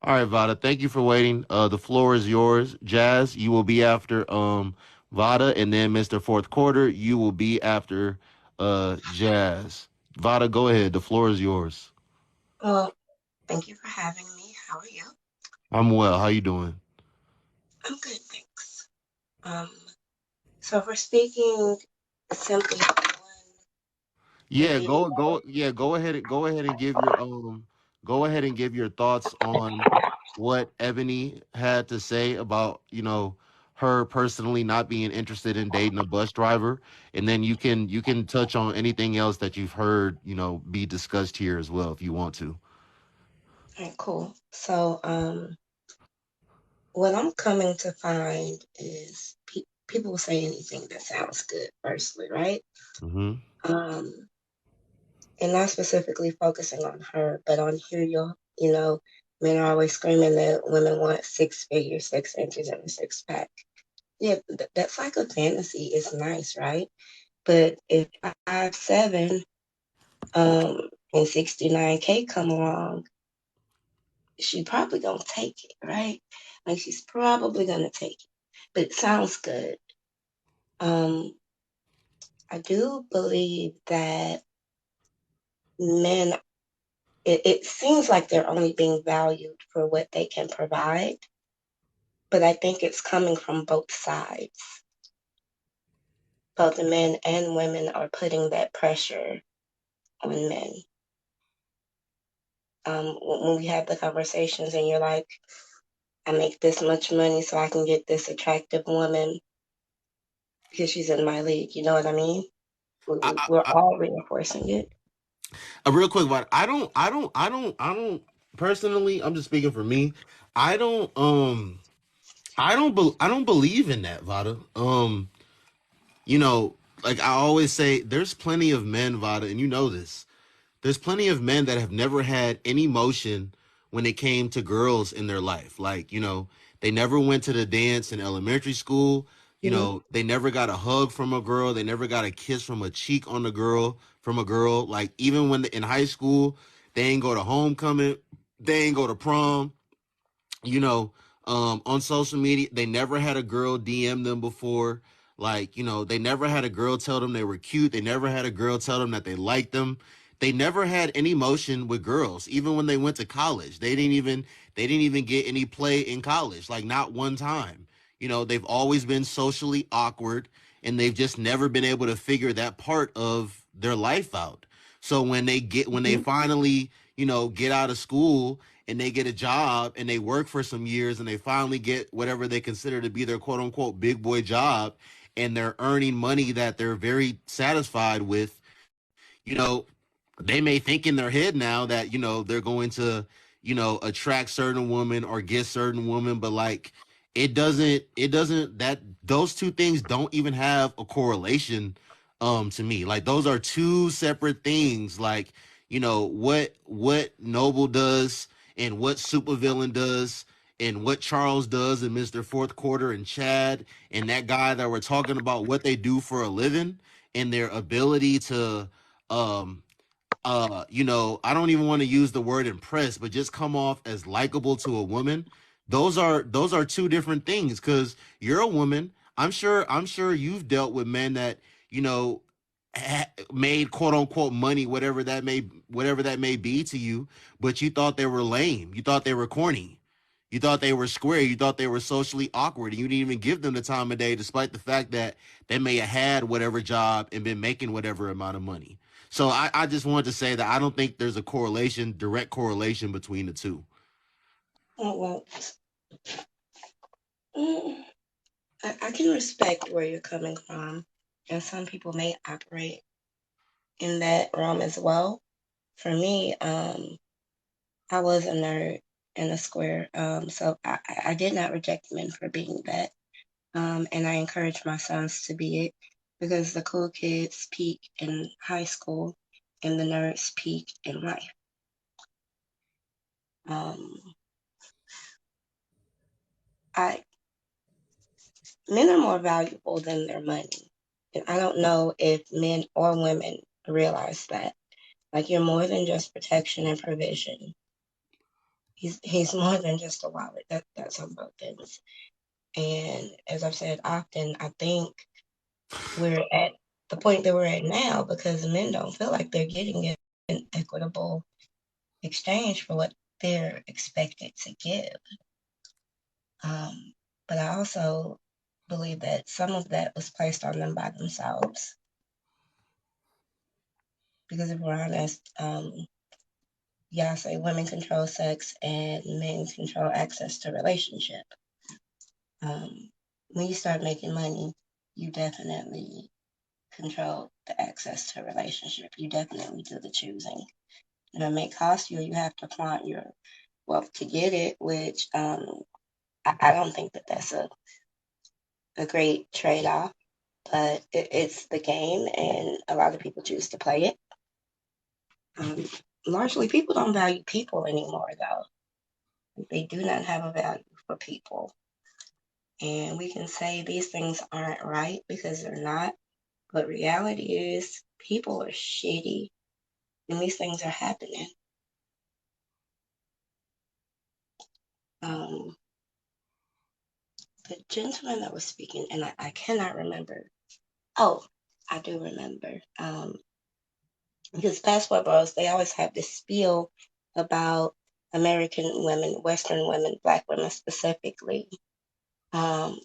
All right, Vada. Thank you for waiting. The floor is yours. Jazz, you will be after Vada, and then Mr. Fourth Quarter, you will be after Jazz. Vada, go ahead. The floor is yours. Well, thank you for having me. How are you? I'm well. How you doing? I'm good, thanks. Um, so if we're speaking simply on Yeah, dating, go ahead and give your go ahead and give your thoughts on what Ebony had to say about, her personally not being interested in dating a bus driver, and then you can touch on anything else that you've heard, be discussed here as well if you want to. all right, cool. So, what I'm coming to find is people say anything that sounds good, firstly, right? Mhm. Um, and not specifically focusing on her, but on here, men are always screaming that women want six figures, 6 inches, and a six pack. Yeah, that's like a fantasy. It's nice, right? But if 5'7" and 69K come along, she probably gonna take it, right? Like she's probably gonna take it. But it sounds good. Um, I do believe that men it seems like they're only being valued for what they can provide, but I think it's coming from both sides. Both the men and women are putting that pressure on men. When we have the conversations and you're like, I make this much money so I can get this attractive woman because she's in my league. You know what I mean? I, We're I, all reinforcing it. real quick, but I don't personally. I'm just speaking for me. I don't I don't believe in that, Vada. You know, like I always say, there's plenty of men, Vada, and you know this. There's plenty of men that have never had any motion when it came to girls in their life. Like, they never went to the dance in elementary school. Mhm. They never got a hug from a girl. They never got a kiss from a cheek on the girl from a girl. Like, even when in high school, they ain't go to homecoming. They ain't go to prom. You know, on social media, they never had a girl DM them before. Like, they never had a girl tell them they were cute. They never had a girl tell them that they liked them. They never had any motion with girls, even when they went to college. They didn't even get any play in college, like not one time. They've always been socially awkward, and they've just never been able to figure that part of their life out. So when they Mhm. finally, get out of school and they get a job and they work for some years and they finally get whatever they consider to be their quote unquote big boy job, and they're earning money that they're very satisfied with, they may think in their head now that, they're going to, attract certain women or get certain women, but like it doesn't that those two things don't even have a correlation to me. Like those are two separate things. Like, what Noble does and what Supervillain does and what Charles does and Mr. Fourth Quarter and Chad and that guy that we're talking about, what they do for a living and their ability to um I don't even want to use the word impress, but just come off as likable to a woman. Those are two different things, because you're a woman. I'm sure you've dealt with men that, you know made quote unquote money, whatever that may be to you, but you thought they were lame. You thought they were corny. You thought they were square. You thought they were socially awkward, and you didn't even give them the time of day, despite the fact that they may have had whatever job and been making whatever amount of money. So I just wanted to say that I don't think there's a direct correlation between the two. Well, mm, I can respect where you're coming from, and some people may operate in that realm as well. For me, I was a nerd and a square, so I did not reject men for being that, and I encourage my sons to be it because the cool kids peak in high school and the nerds peak in life. Um, I Men are more valuable than their money, and I don't know if men or women realize that. Like you're more than just protection and provision. He's more than just a wallet. That's on both ends. And as I've said often, I think we're at the point that we're at now because men don't feel like they're getting an equitable exchange for what they're expected to give. But I also believe that some of that was placed on them by themselves. Because if we're honest, y'all say women control sex and men control access to relationship. When you start making money, you definitely control the access to a relationship. You definitely do the choosing. And it may cost you, you have to flaunt your wealth to get it, which I don't think that that's a great trade off, but it's the game, and a lot of people choose to play it. Largely, people don't value people anymore, though. They do not have a value for people. And we can say these things aren't right because they're not, but reality is people are shitty and these things are happening. Um, the gentleman that was speaking, and I cannot remember. Oh, I do remember. Because Passport Bros, they always have this spiel about American women, Western women, Black women specifically. Um,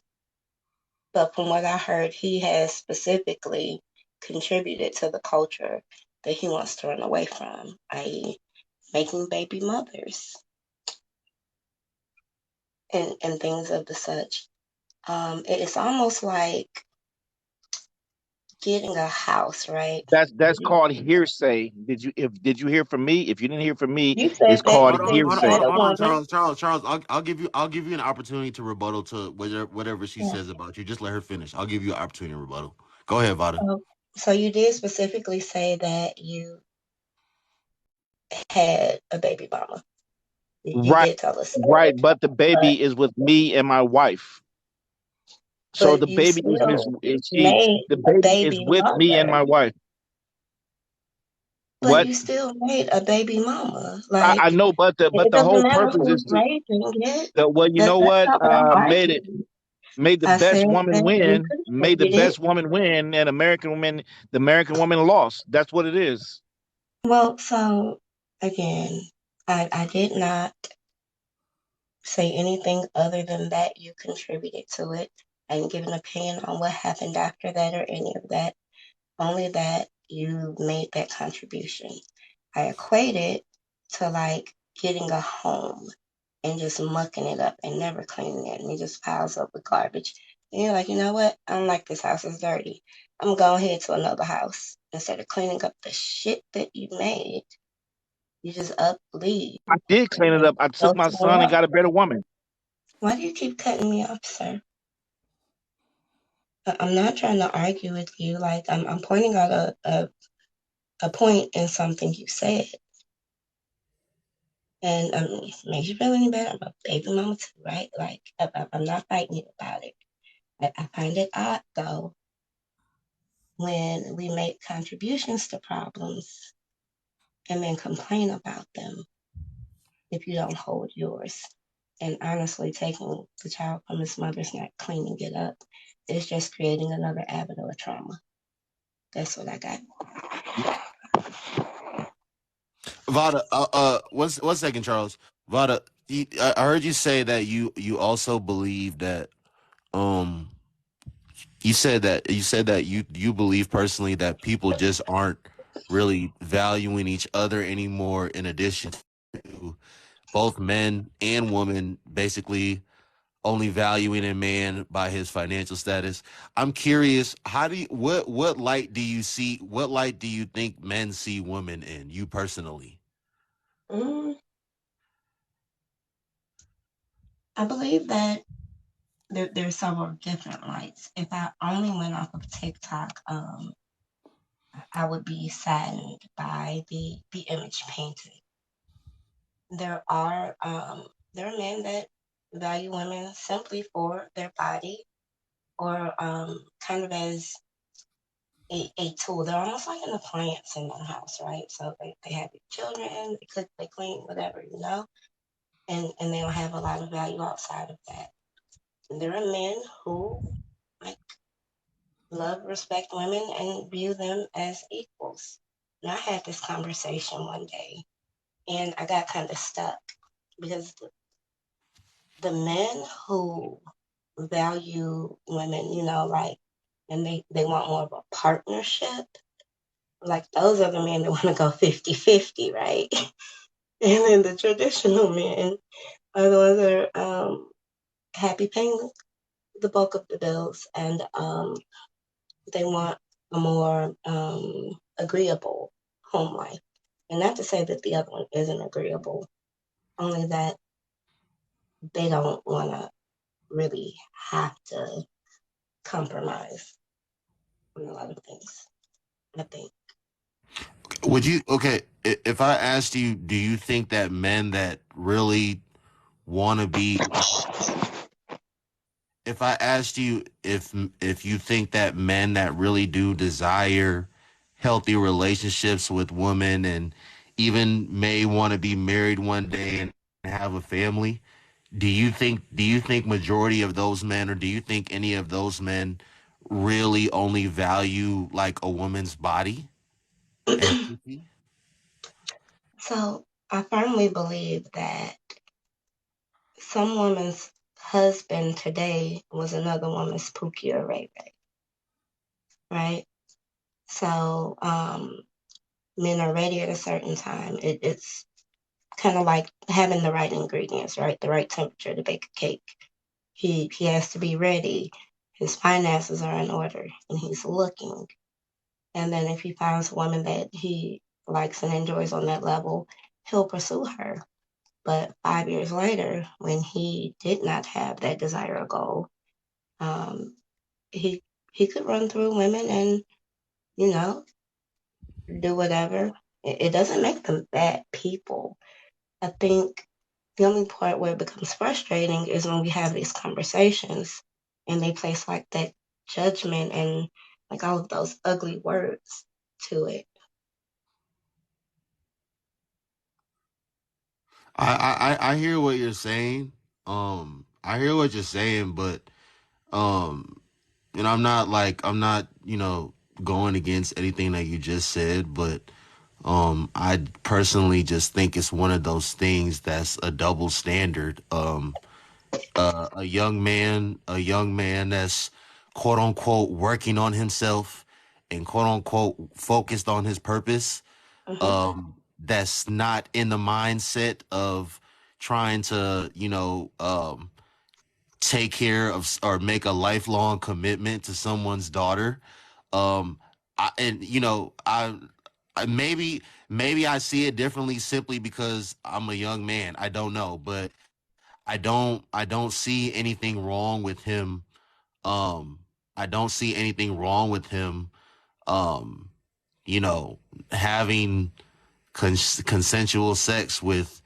but from what I heard, he has specifically contributed to the culture that he wants to run away from, i.e., making baby mothers and things of the such. It's almost like getting a house, right? That's called hearsay. Did you hear from me? If you didn't hear from me, You it's said that called Hold on, hold on, hearsay. hold on, a hold on, woman. Charles. I'll give you an opportunity to rebuttal to whatever she Yeah. says about you. Just let her finish. I'll give you an opportunity to rebuttal. Go ahead, Vada. So you did specifically say that you had a baby mama. You Right, did tell us right. that, But the but baby is with me and my wife. So but the you baby still is she made the a baby is baby with me and mother. my wife. But What? you still made a baby mama. I Like know, but it the doesn't whole matter purpose who's is to raising it. well, you know That's what? not what I'm arguing. Made the I best said woman that you win. Made the contributed. best woman win, and the American woman lost. That's what it is. Well, so again, I did not say anything other than that you contributed to it. I didn't give an opinion on what happened after that or any of that, only that you made that contribution. I equate it to like getting a home and just mucking it up and never cleaning it, and it just piles up with garbage. And you're like, you know what? I don't like this house, it's dirty. I'm gonna go ahead to another house. Instead of cleaning up the shit that you made, you just up leave I did clean it and up. I go took my somewhere son and else. got a better woman. Why do you keep cutting me off, sir? I'm not trying to argue with you. Like I'm pointing out a point in something you said. And it makes you feel any better. I'm a baby mama too, right? Like I'm not fighting you about it. I find it odd though when we make contributions to problems and then complain about them if you don't hold yours. And honestly, taking the child from its mother's not cleaning it up is just creating another avenue of trauma. That's what I got. Vada, one second, Charles. Vada, I heard you say that you also believe that um you said that you believe personally that people just aren't really valuing each other anymore. In addition to both men and women, basically only valuing a man by his financial status. I'm curious, how do you what light do you see? What light do you think men see women in? You personally. Mm, I believe that there's several different lights. If I only went off of TikTok, I would be saddened by the image painted. There are there are men that value women simply for their body or kind of as a tool. They're almost like an appliance in their house, right? So they have children, they cook, they clean, whatever, you know. and they don't have a lot of value outside of that. And there are men who like love, respect women, and view them as equals. And I had this conversation one day, and I got kind of stuck because the men who value women, like, and they want more of a partnership, like those are the men that want to go 50-50, right? And then the traditional men are the ones that are happy paying the bulk of the bills, and they want a more agreeable home life. And not to say that the other one isn't agreeable, only that they don't want to really have to compromise on a lot of things, I think. Would you okay? If I asked you, do you think that men that really want to be if I asked you if you think that men that really do desire healthy relationships with women and even may want to be married one day and have a family, do you think majority of those men, or do you think any of those men really only value like a woman's body and pussy? So I firmly believe that some woman's husband today was another woman's Pookie or Ray Ray, right? So men are ready at a certain time. It's kind of like having the right ingredients, right? The right temperature to bake a cake. He has to be ready. His finances are in order, and he's looking. And then if he finds a woman that he likes and enjoys on that level, he'll pursue her. But 5 years later, when he did not have that desire or goal, um, he he could run through women and you know do whatever. It doesn't make them bad people. I think the only part where it becomes frustrating is when we have these conversations and they place like that judgment and like all of those ugly words to it. I hear what you're saying. I hear what you're saying, but um, I'm not going against anything that you just said, but I personally just think it's one of those things that's a double standard. A young man that's quote unquote working on himself and quote unquote focused on his purpose, Hmm. that's not in the mindset of trying to, take care of or make a lifelong commitment to someone's daughter. Um, and maybe I see it differently simply because I'm a young man. I don't know, but I don't see anything wrong with him. Um, I don't see anything wrong with him. Um, you know, having consensual sex with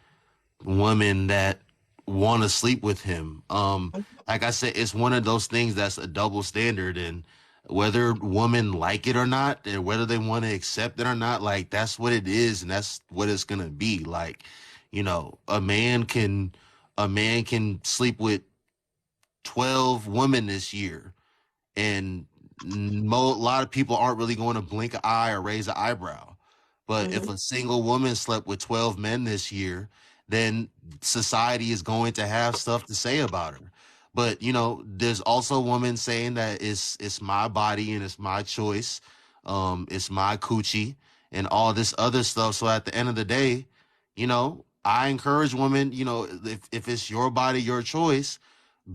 women that want to sleep with him. Like I said, it's one of those things that's a double standard, and whether women like it or not, and whether they want to accept it or not, like that's what it is, and that's what it's gonna be. Like, a man can sleep with 12 women this year, and a lot of people aren't really going to blink an eye or raise an eyebrow. But if Hmm. a single woman slept with 12 men this year, then society is going to have stuff to say about her. But there's also women saying that it's my body and it's my choice, it's my coochie and all this other stuff. So at the end of the day, I encourage women, if it's your body, your choice,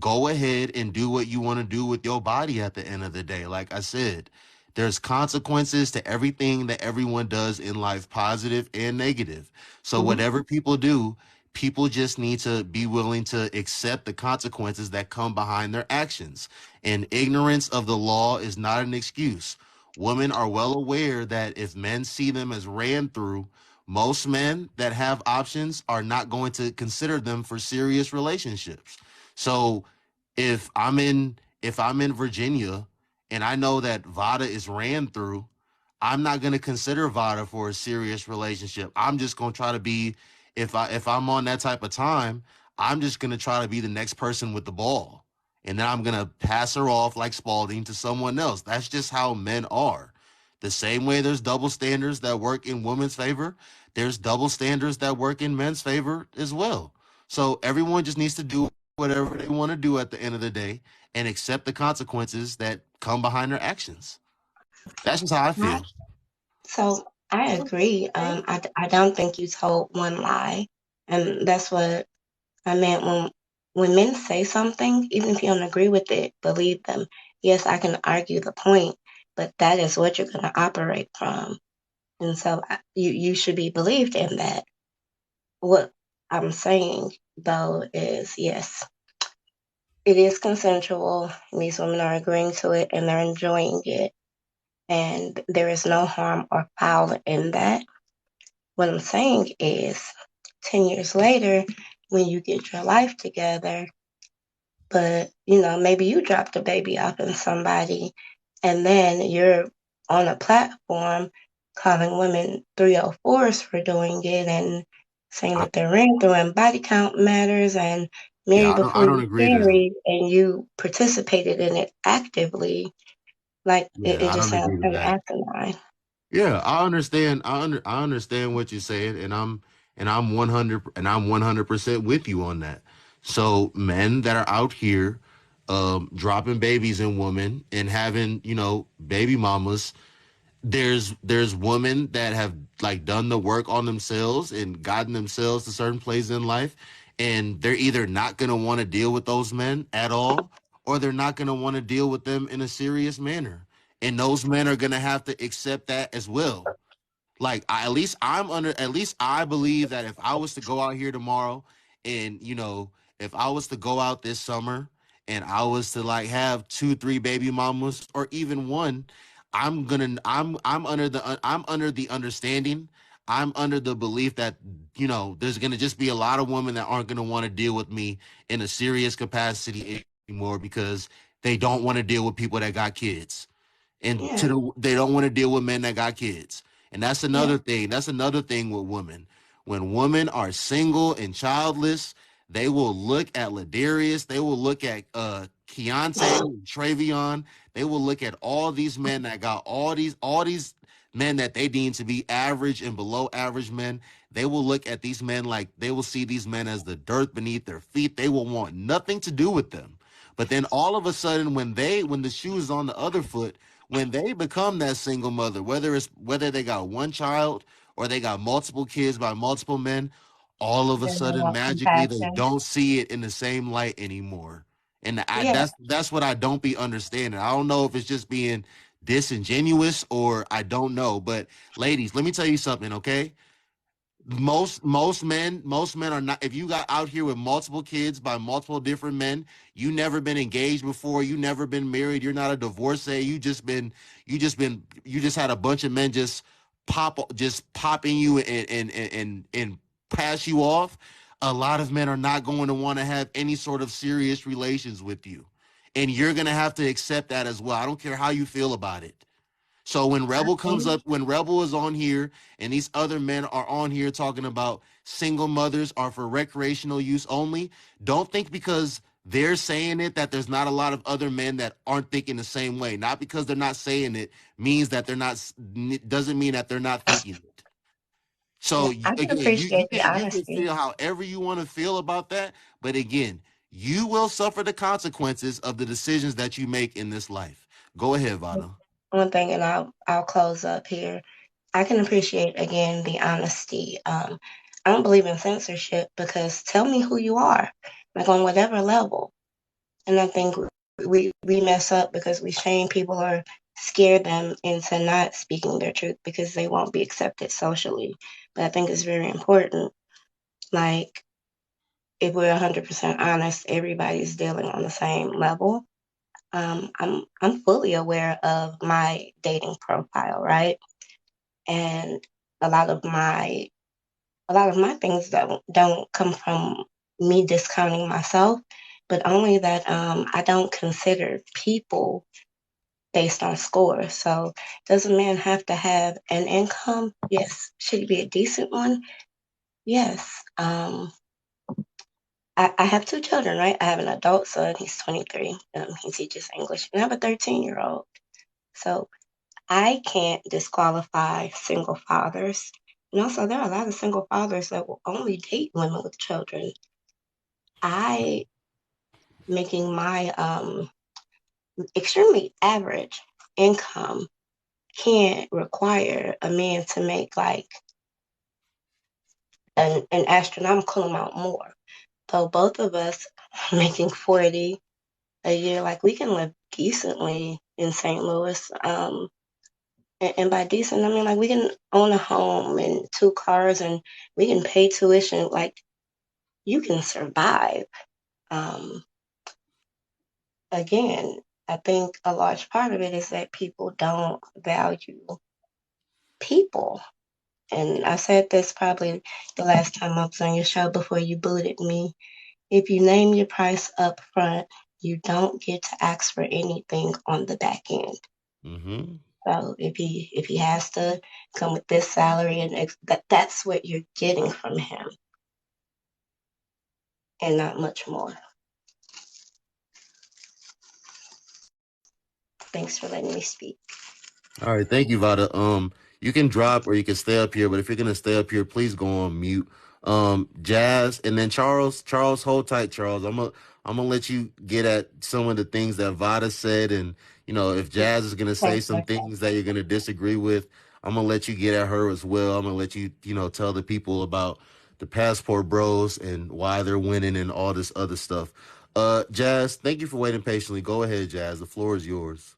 go ahead and do what you want to do with your body at the end of the day. Like I said, there's consequences to everything that everyone does in life, positive and negative. So Hmm. whatever people do, people just need to be willing to accept the consequences that come behind their actions. And ignorance of the law is not an excuse. Women are well aware that if men see them as ran through, most men that have options are not going to consider them for serious relationships. So if I'm in Virginia and I know that Vada is ran through, I'm not gonna consider Vada for a serious relationship. I'm just gonna try to be if I'm on that type of time, I'm just gonna try to be the next person with the ball. And then I'm gonna pass her off like Spalding to someone else. That's just how men are. The same way there's double standards that work in women's favor, there's double standards that work in men's favor as well. So everyone just needs to do whatever they want to do at the end of the day and accept the consequences that come behind their actions. That's just how I Right. feel. So I agree. I don't think you told one lie. And that's what I meant when men say something, even if you don't agree with it, believe them. Yes, I can argue the point, but that is what you're going to operate from. And so you should be believed in that. What I'm saying, though, is yes, it is consensual. And these women are agreeing to it and they're enjoying it. And there is no harm or foul in that. What I'm saying is 10 years later, when you get your life together, but maybe you dropped a baby off in somebody, and then you're on a platform calling women 304s for doing it and saying I, that they're ran through and body count matters and yeah, marry I before don't you agree to that. married and you participated in it actively. Like Yeah, it I just don't sounds agree to kind of that. asinine. Yeah, I understand. I understand what you're saying, and I'm 100% with you on that. So men that are out here, dropping babies in women and having baby mamas, there's women that have like done the work on themselves and gotten themselves to certain places in life, and they're either not gonna want to deal with those men at all, or they're not gonna want to deal with them in a serious manner, and those men are gonna have to accept that as well. Like at least I believe that if I was to go out here tomorrow and if I was to go out this summer and I was to like have 2 3 baby mamas or even one, I'm under the understanding, I'm under the belief that there's gonna just be a lot of women that aren't gonna want to deal with me in a serious capacity anymore because they don't want to deal with people that got kids, and Yeah, they don't want to deal with men that got kids. And that's yeah, another thing. That's another thing with women. When women are single and childless, they will look at Ladarius. They will look at Keontae, Travion. They will look at all these men that got all these men that they deem to be average and below average men. They will look at these men like they will see these men as the dirt beneath their feet. They will want nothing to do with them. But then all of a sudden, when the shoe is on the other foot, when they become that single mother, whether they got one child or they got multiple kids by multiple men, all of a then I sudden want magically they compassion. don't see it in the same light anymore. And Yeah, that's what I don't be understanding. I don't know if it's just being disingenuous or I don't know. But ladies, let me tell you something, okay? Most men are not. If you got out here with multiple kids by multiple different men, you never been engaged before, you never been married, you're not a divorcee, you just had a bunch of men just popping you and pass you off. A lot of men are not going to want to have any sort of serious relations with you, and you're going to have to accept that as well. I don't care how you feel about it. So when I Rebel comes think up, when Rebel is on here and these other men are on here talking about single mothers are for recreational use only, don't think because they're saying it that there's not a lot of other men that aren't thinking the same way. Not because they're not saying it means that they're not, doesn't mean that they're not thinking it. So yeah, I can again, appreciate the you can honesty. feel however you want to feel about that, but again, you will suffer the consequences of the decisions that you make in this life. Go ahead, Vana. One thing, and I'll close up here. I can appreciate again the honesty. I don't believe in censorship because tell me who you are, like on whatever level. And I think we mess up because we shame people or scare them into not speaking their truth because they won't be accepted socially. But I think it's very important. Like if we're 100% honest, everybody's dealing on the same level. I'm fully aware of my dating profile, right? And a lot of my a lot of my things don't come from me discounting myself, but only that I don't consider people based on score. So does a man have to have an income? Yes. Should it be a decent one? Yes. I have two children, right? I have an adult son, he's 23. He teaches English, and I have a 13-year-old. So I can't disqualify single fathers. And also, there are a lot of single fathers that will only date women with children. I, making my extremely average income, can't require a man to make like an astronomical amount more. So both of us making 40 a year, like we can live decently in St. Louis. And by decent, I mean like we can own a home and two cars, and we can pay tuition. Like you can survive. Um, Again, I think a large part of it is that people don't value people. And I said this probably the last time I was on your show before you booted me. If you name your price up front, you don't get to ask for anything on the back end. Mm-hmm. So if he has to come with this salary and that's what you're getting from him, and not much more. Thanks for letting me speak. All right, thank you, Vada. You can drop or you can stay up here, but if you're gonna stay up here, please go on mute. Jazz, and then Charles. Charles, hold tight, Charles. I'm gonna let you get at some of the things that Vada said, and if Jazz is gonna say Thanks, some sir. things that you're gonna disagree with, I'm gonna let you get at her as well. I'm gonna let you, tell the people about the Passport Bros and why they're winning and all this other stuff. Jazz, thank you for waiting patiently. Go ahead, Jazz. The floor is yours.